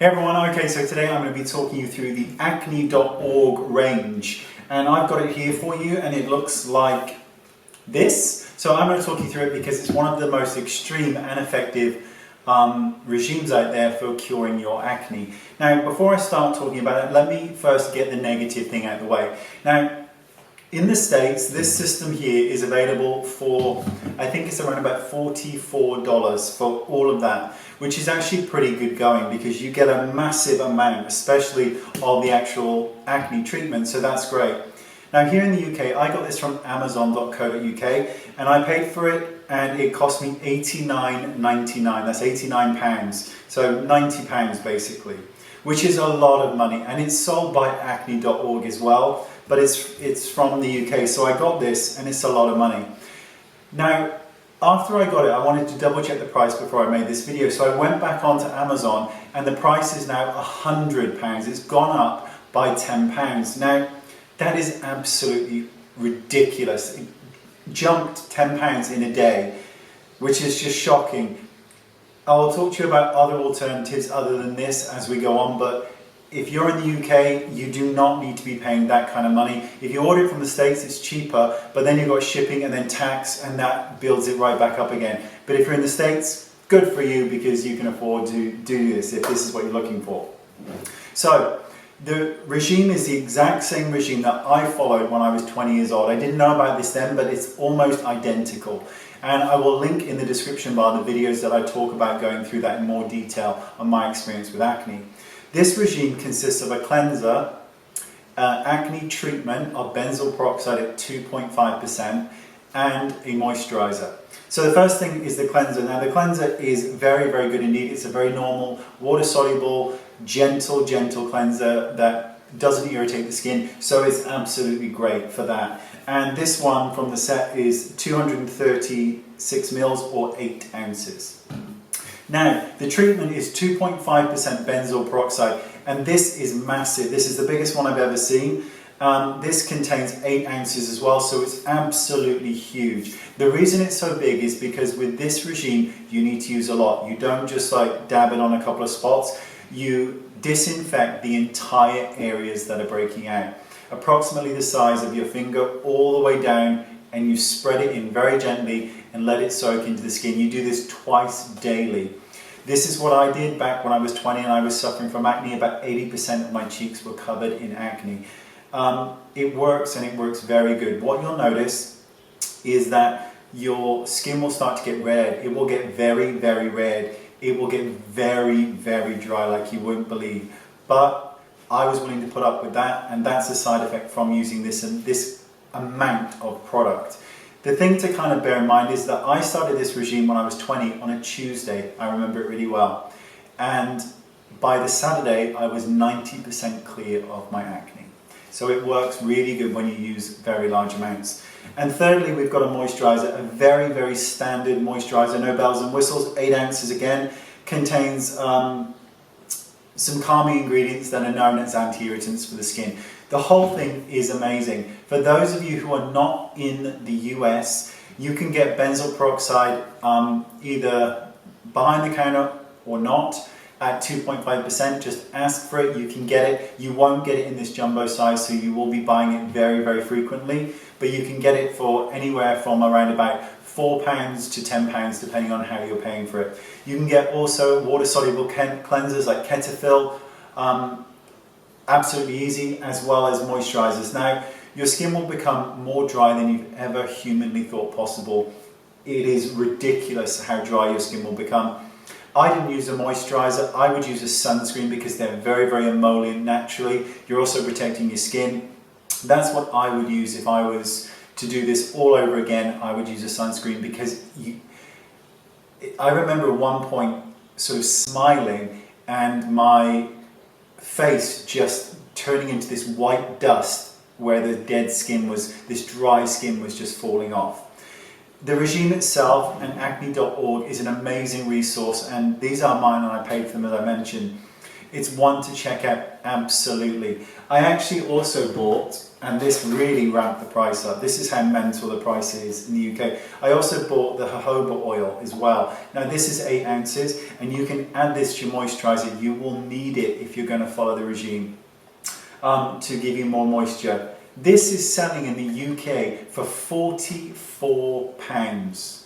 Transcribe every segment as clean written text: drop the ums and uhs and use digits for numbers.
Hey everyone, okay, so today I'm going to be talking you through the Acne.org range, and I've got it here for you and it looks like this. So I'm going to talk you through it because it's one of the most extreme and effective regimes out there for curing your acne. Now, before I start talking about it, let me first get the negative thing out of the way. Now, in the States, this system here is available for, I think it's around about $44 for all of that, which is actually pretty good going because you get a massive amount, especially of the actual acne treatment, so that's great. Now here in the UK, I got this from amazon.co.uk and I paid for it and it cost me $89.99, that's £89, so £90 basically, which is a lot of money, and it's sold by acne.org as well, but it's from the UK, so I got this and it's a lot of money. Now, after I got it, I wanted to double check the price before I made this video, so I went back onto Amazon and the price is now £100. It's gone up by £10. Now, that is absolutely ridiculous. It jumped £10 in a day, which is just shocking. I'll talk to you about other alternatives other than this as we go on, but if you're in the UK, you do not need to be paying that kind of money. If you order it from the States, it's cheaper, but then you've got shipping and then tax, and that builds it right back up again. But if you're in the States, good for you because you can afford to do this if this is what you're looking for. So, the regime is the exact same regime that I followed when I was 20 years old. I didn't know about this then, but it's almost identical. And I will link in the description bar the videos that I talk about going through that in more detail on my experience with acne. This regime consists of a cleanser, acne treatment of benzoyl peroxide at 2.5%, and a moisturiser. So the first thing is the cleanser. Now the cleanser is very, very good indeed. It's a very normal, water-soluble, gentle cleanser that doesn't irritate the skin, so it's absolutely great for that. And this one from the set is 236 mils or 8 ounces. Now, the treatment is 2.5% benzoyl peroxide, and this is massive. This is the biggest one I've ever seen. This contains 8 ounces as well, so it's absolutely huge. The reason it's so big is because with this regime, you need to use a lot. You don't just like dab it on a couple of spots. You disinfect the entire areas that are breaking out. Approximately the size of your finger all the way down, and you spread it in very gently and let it soak into the skin. You do this twice daily. This is what I did back when I was 20 and I was suffering from acne. About 80% of my cheeks were covered in acne. It works, and it works very good. What you'll notice is that your skin will start to get red. It will get very, very red. It will get very, very dry like you wouldn't believe. But I was willing to put up with that, and that's a side effect from using this amount of product. The thing to kind of bear in mind is that I started this regime when I was 20 on a Tuesday. I remember it really well. And by the Saturday, I was 90% clear of my acne. So it works really good when you use very large amounts. And thirdly, we've got a moisturiser, a very, very standard moisturiser, no bells and whistles, 8 ounces again, contains some calming ingredients that are known as anti-irritants for the skin. The whole thing is amazing. For those of you who are not in the US, you can get benzoyl peroxide either behind the counter or not at 2.5%. Just ask for it, you can get it. You won't get it in this jumbo size, so you will be buying it very, very frequently, but you can get it for anywhere from around about £4 to £10 depending on how you're paying for it. You can get also water-soluble cleansers like Cetaphil, absolutely easy, as well as moisturizers. Now, your skin will become more dry than you've ever humanly thought possible. It is ridiculous how dry your skin will become. I didn't use a moisturizer. I would use a sunscreen because they're very, very emollient naturally. You're also protecting your skin. That's what I would use if I was to do this all over again. I would use a sunscreen because I remember at one point sort of smiling and my face just turning into this white dust where the dead skin was, this dry skin was just falling off. The regime itself and acne.org is an amazing resource, and these are mine and I paid for them as I mentioned. It's one to check out, absolutely. I actually also bought, and this really ramped the price up. This is how mental the price is in the UK. I also bought the Jojoba Oil as well. Now this is 8 ounces, and you can add this to your moisturiser. You will need it if you're going to follow the regime to give you more moisture. This is selling in the UK for £44.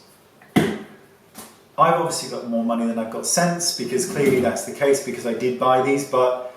I've obviously got more money than I've got sense, because clearly that's the case, because I did buy these, but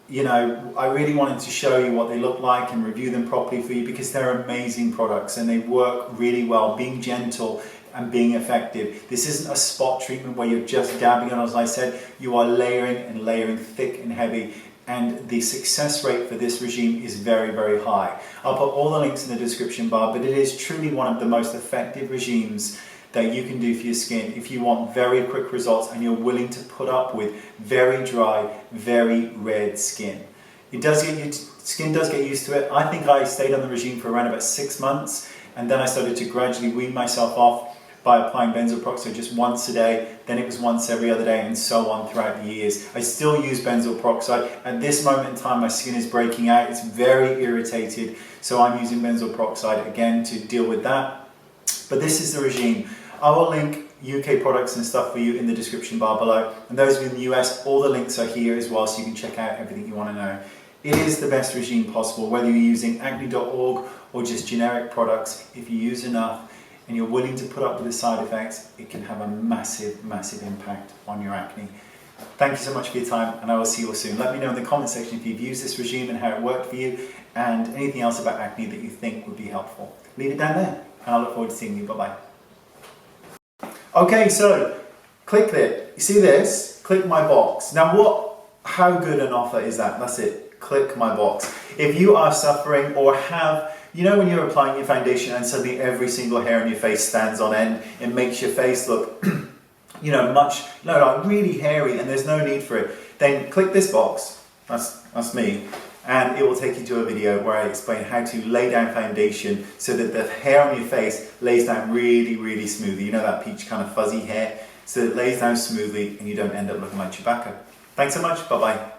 you know, I really wanted to show you what they look like and review them properly for you, because they're amazing products and they work really well, being gentle and being effective. This isn't a spot treatment where you're just dabbing on, as I said. You are layering and layering, thick and heavy, and the success rate for this regime is very, very high. I'll put all the links in the description bar, but it is truly one of the most effective regimes that you can do for your skin if you want very quick results and you're willing to put up with very dry, very red skin. Skin does get used to it. I think I stayed on the regime for around about 6 months, and then I started to gradually wean myself off by applying benzoyl peroxide just once a day, then it was once every other day, and so on throughout the years. I still use benzoyl peroxide. At this moment in time, my skin is breaking out. It's very irritated, so I'm using benzoyl peroxide again to deal with that. But this is the regime. I will link UK products and stuff for you in the description bar below. And those of you in the US, all the links are here as well, so you can check out everything you want to know. It is the best regime possible, whether you're using acne.org or just generic products. If you use enough and you're willing to put up with the side effects, it can have a massive, massive impact on your acne. Thank you so much for your time, and I will see you all soon. Let me know in the comment section if you've used this regime and how it worked for you, and anything else about acne that you think would be helpful. Leave it down there, and I look forward to seeing you. Bye-bye. Okay, so click it. You see this? Click my box. Now how good an offer is that? That's it. Click my box. If you are suffering or have, you know when you're applying your foundation and suddenly every single hair on your face stands on end, it makes your face look you know, like really hairy, and there's no need for it, then click this box. That's me. And it will take you to a video where I explain how to lay down foundation so that the hair on your face lays down really, really smoothly. You know, that peach kind of fuzzy hair, so it lays down smoothly and you don't end up looking like Chewbacca. Thanks so much. Bye-bye.